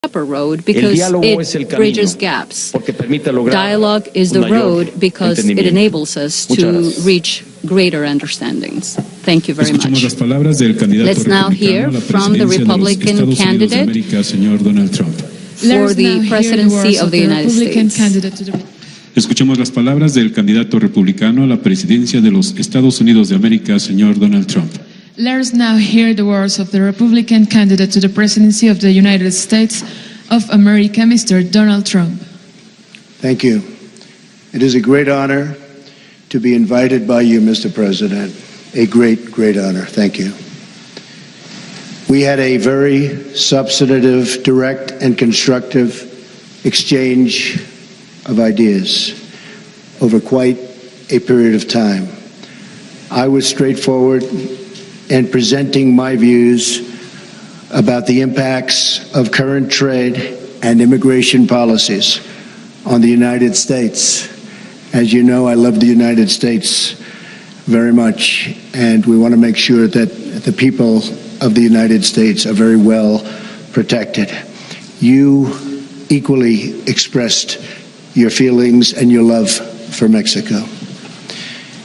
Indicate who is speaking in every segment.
Speaker 1: proper road because it bridges gaps. Dialogue is the road because it enables us to reach greater understandings. Thank you very much. Let's now hear from the Republican candidate for the presidency of the United States.
Speaker 2: Escuchemos las palabras del candidato republicano a la presidencia de los Estados Unidos de América, señor Donald Trump.
Speaker 3: Let us now hear the words of the Republican candidate to the presidency of the United States of America, Mr. Donald Trump.
Speaker 4: Thank you. It is a great honor to be invited by you, Mr. President. A great, great honor. Thank you. We had a very substantive, direct, and constructive exchange of ideas over quite a period of time. I was straightforward in presenting my views about the impacts of current trade and immigration policies on the United States. As you know, I love the United States very much, and we want to make sure that the people of the United States are very well protected. You equally expressed your feelings and your love for Mexico.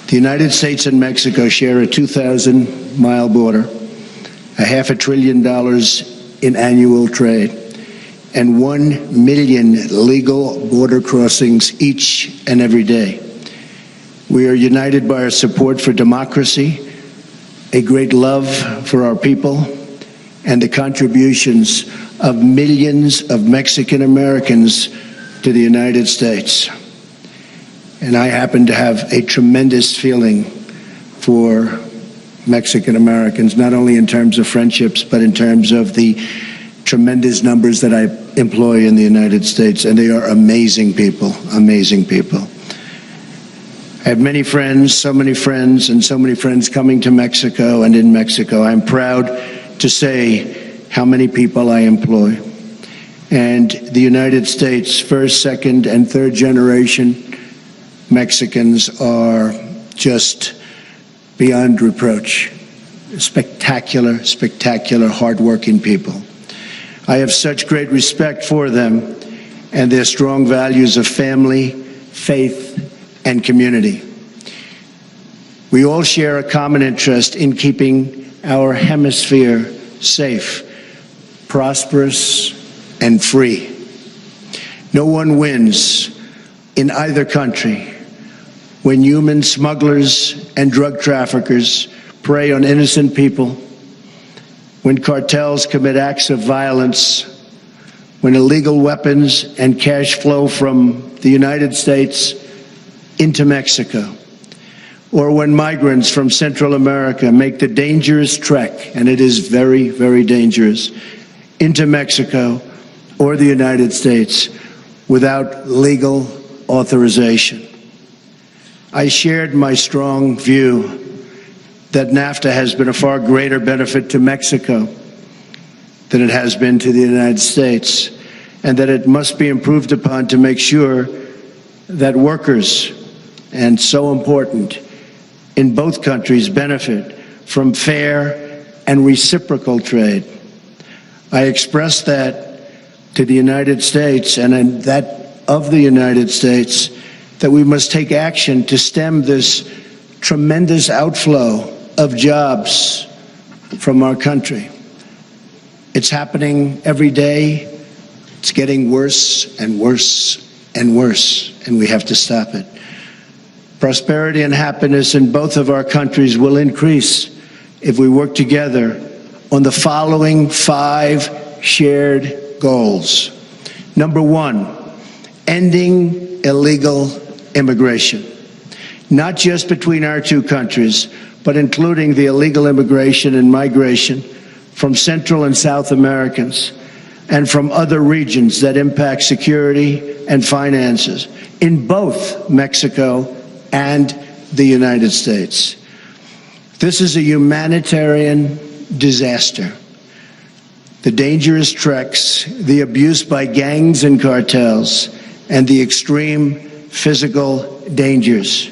Speaker 4: The United States and Mexico share a 2,000-mile border, $500 billion in annual trade, and 1 million legal border crossings each and every day. We are united by our support for democracy, a great love for our people, and the contributions of millions of Mexican Americans to the United States. And I happen to have a tremendous feeling for Mexican Americans, not only in terms of friendships, but in terms of the tremendous numbers that I employ in the United States. And they are amazing people, amazing people. I have many friends, so many friends, and so many friends coming to Mexico and in Mexico. I'm proud to say how many people I employ. And the United States, first, second, and third generation Mexicans are just beyond reproach. Spectacular, spectacular, hardworking people. I have such great respect for them and their strong values of family, faith, and community. We all share a common interest in keeping our hemisphere safe, prosperous, and free. No one wins in either country when human smugglers and drug traffickers prey on innocent people, when cartels commit acts of violence, when illegal weapons and cash flow from the United States into Mexico, or when migrants from Central America make the dangerous trek, and it is very, very dangerous, into Mexico or the United States without legal authorization. I shared my strong view that NAFTA has been a far greater benefit to Mexico than it has been to the United States, and that it must be improved upon to make sure that workers, and so important, in both countries benefit from fair and reciprocal trade. I expressed that to the United States and that of the United States, that we must take action to stem this tremendous outflow of jobs from our country. It's happening every day. It's getting worse and worse and worse, and we have to stop it. Prosperity and happiness in both of our countries will increase if we work together on the following 5 shared goals. Number 1, ending illegal immigration, not just between our two countries, but including the illegal immigration and migration from Central and South Americans and from other regions that impact security and finances in both Mexico and the United States. This is a humanitarian disaster. The dangerous treks, the abuse by gangs and cartels, and the extreme physical dangers.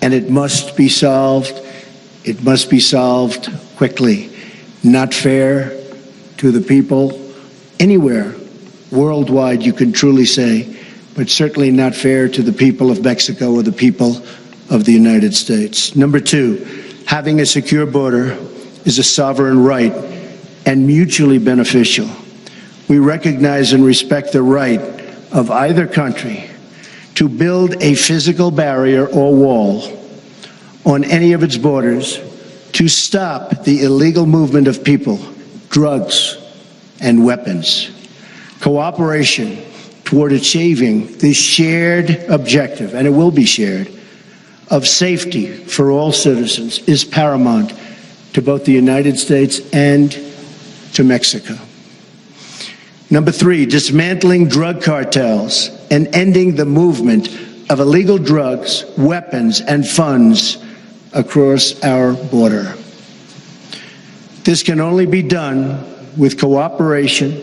Speaker 4: And it must be solved. It must be solved quickly. Not fair to the people anywhere worldwide, you can truly say, but certainly not fair to the people of Mexico or the people of the United States. Number two, having a secure border is a sovereign right and mutually beneficial. We recognize and respect the right of either country to build a physical barrier or wall on any of its borders to stop the illegal movement of people, drugs, and weapons. Cooperation toward achieving this shared objective, and it will be shared, of safety for all citizens is paramount to both the United States and to Mexico. Number three, dismantling drug cartels and ending the movement of illegal drugs, weapons, and funds across our border. This can only be done with cooperation,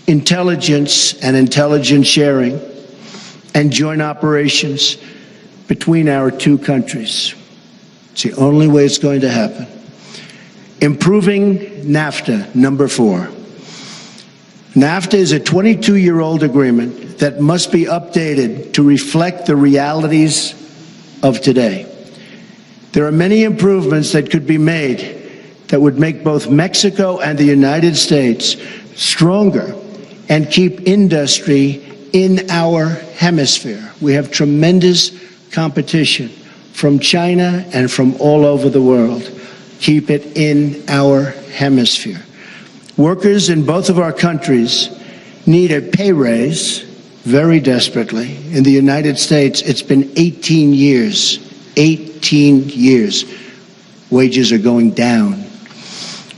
Speaker 4: intelligence and intelligence sharing, and joint operations between our two countries. It's the only way it's going to happen. Improving NAFTA, number four. NAFTA is a 22-year-old agreement that must be updated to reflect the realities of today. There are many improvements that could be made that would make both Mexico and the United States stronger and keep industry in our hemisphere. We have tremendous competition from China and from all over the world. Keep it in our hemisphere. Workers in both of our countries need a pay raise very desperately. In the United States, it's been 18 years. 18 years. Wages are going down.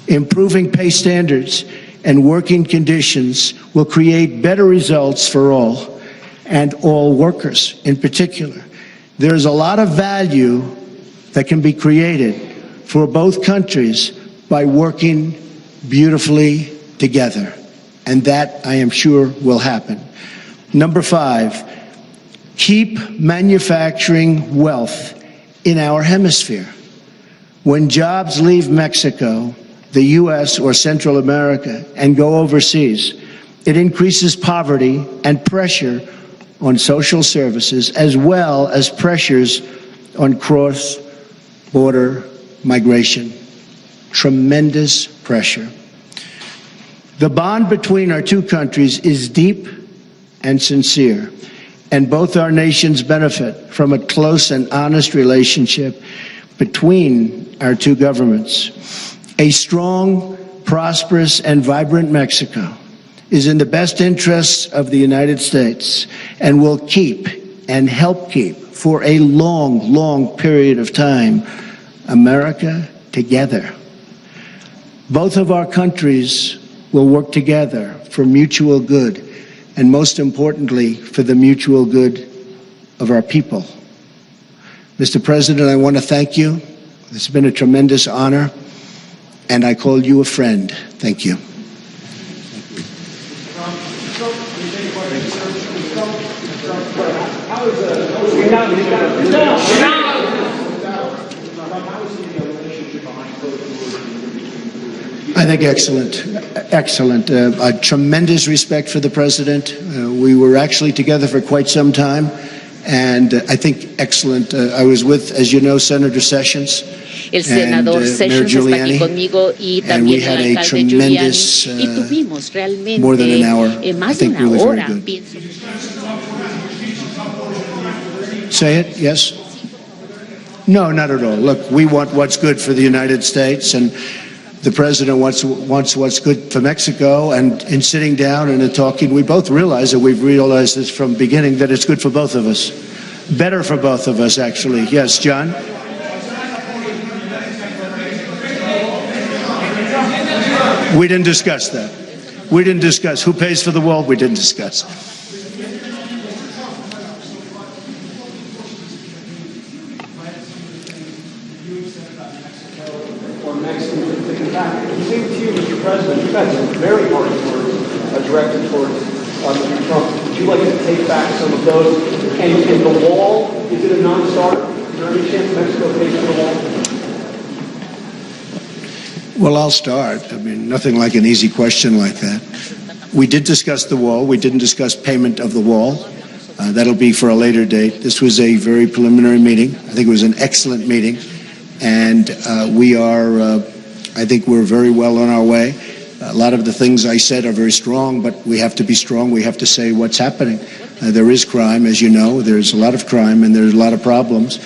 Speaker 4: Improving pay standards and working conditions will create better results for all, and all workers in particular. There's a lot of value that can be created for both countries by working beautifully together, and that, I am sure, will happen. Number five, keep manufacturing wealth in our hemisphere. When jobs leave Mexico, the U.S., or Central America and go overseas, it increases poverty and pressure on social services, as well as pressures on cross-border migration. Tremendous pressure. The bond between our two countries is deep and sincere, and both our nations benefit from a close and honest relationship between our two governments. A strong, prosperous, and vibrant Mexico is in the best interests of the United States and will keep and help keep for a long, long period of time America together. Both of our countries will work together for mutual good, and most importantly, for the mutual good of our people. Mr. President, I want to thank you. It's been a tremendous honor, and I call you a friend. Thank you. I think excellent, excellent. A tremendous respect for the president. We were actually together for quite some time, and I think excellent. I was with, as you know, Senator Sessions.
Speaker 5: El senador Sessions está aquí conmigo y también el alcalde Giuliani, y tuvimos realmente más de una hora.
Speaker 4: Say it, yes? No, not at all. Look, we want what's good for the United States, and the president wants what's good for Mexico, and in sitting down and in talking, we both realize that we've realized this from the beginning, that it's good for both of us. Better for both of us, actually. Yes, John? We didn't discuss that. We didn't discuss who pays for the wall. We didn't discuss.
Speaker 6: Mr. President, you've had some very harsh words directed towards Mr. Trump. Would you like to take back some of those? And the wall, is it a non-starter? Is there any chance Mexico pays for the wall?
Speaker 4: Well, I'll start. I mean, nothing like an easy question like that. We did discuss the wall. We didn't discuss payment of the wall. That'll be for a later date. This was a very preliminary meeting. I think it was an excellent meeting. And I think we're very well on our way. A lot of the things I said are very strong, but we have to be strong. We have to say what's happening. There is crime, as you know. There's a lot of crime and there's a lot of problems.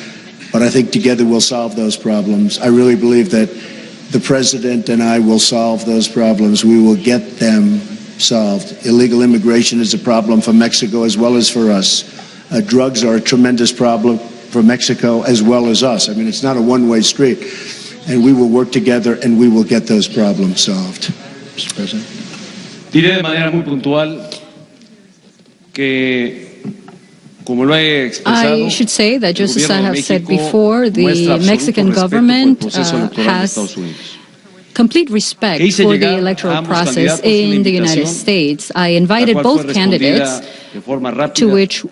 Speaker 4: But I think together we'll solve those problems. I really believe that the president and I will solve those problems. We will get them solved. Illegal immigration is a problem for Mexico as well as for us. Drugs are a tremendous problem for Mexico as well as us. I mean, it's not a one-way street. And we will work together and we will get those problems solved. Mr. President.
Speaker 7: Diré de manera muy puntual que, como lo he expresado,
Speaker 1: I should say that just as I have said before, the Mexican government has complete respect for the electoral process in the United States. I invited both candidates, to which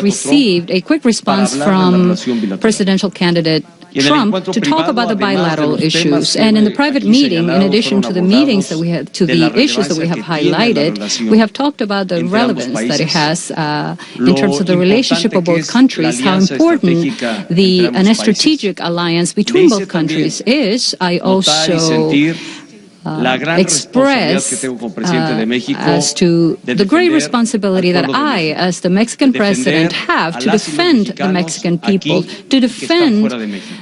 Speaker 1: received a quick response from presidential candidate Trump to talk about the bilateral issues. And in the private meeting, in addition to the meetings that we have, to the issues that we have highlighted, we have talked about the relevance that it has in terms of the relationship of both countries, how important a strategic alliance between both countries is. I also express as to the great responsibility that I, as the Mexican president, have to defend the Mexican people, to defend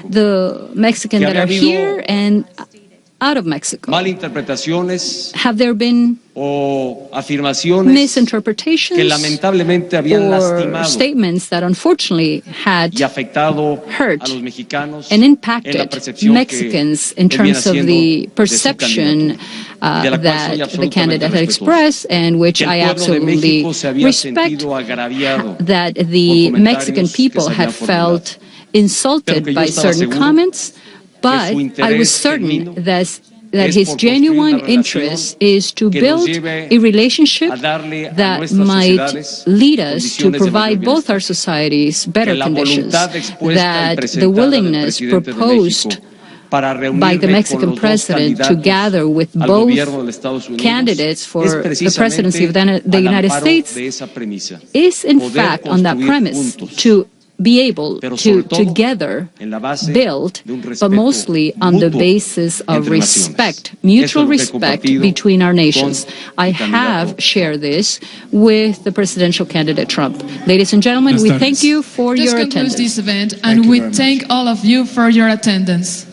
Speaker 1: the Mexicans that are here and out of Mexico. Have there been misinterpretations or statements that unfortunately had hurt and impacted Mexicans in terms of the perception that the candidate had expressed, and which I absolutely respect, that the Mexican people had felt insulted by certain comments, but I was certain that his genuine interest is to build a relationship that might lead us to provide both our societies better conditions, that the willingness proposed by the Mexican president to gather with both candidates for the presidency of the United States is in fact on that premise, to be able to together build, but mostly on the basis of respect, mutual respect between our nations. I have shared this with the presidential candidate Trump. Ladies and gentlemen, we thank you for your attendance.
Speaker 3: This event, and we thank all of you for your attendance.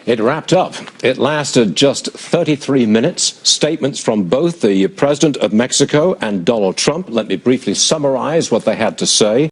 Speaker 8: It wrapped up. It lasted just 33 minutes. Statements from both the President of Mexico and Donald Trump. Let me briefly summarize what they had to say.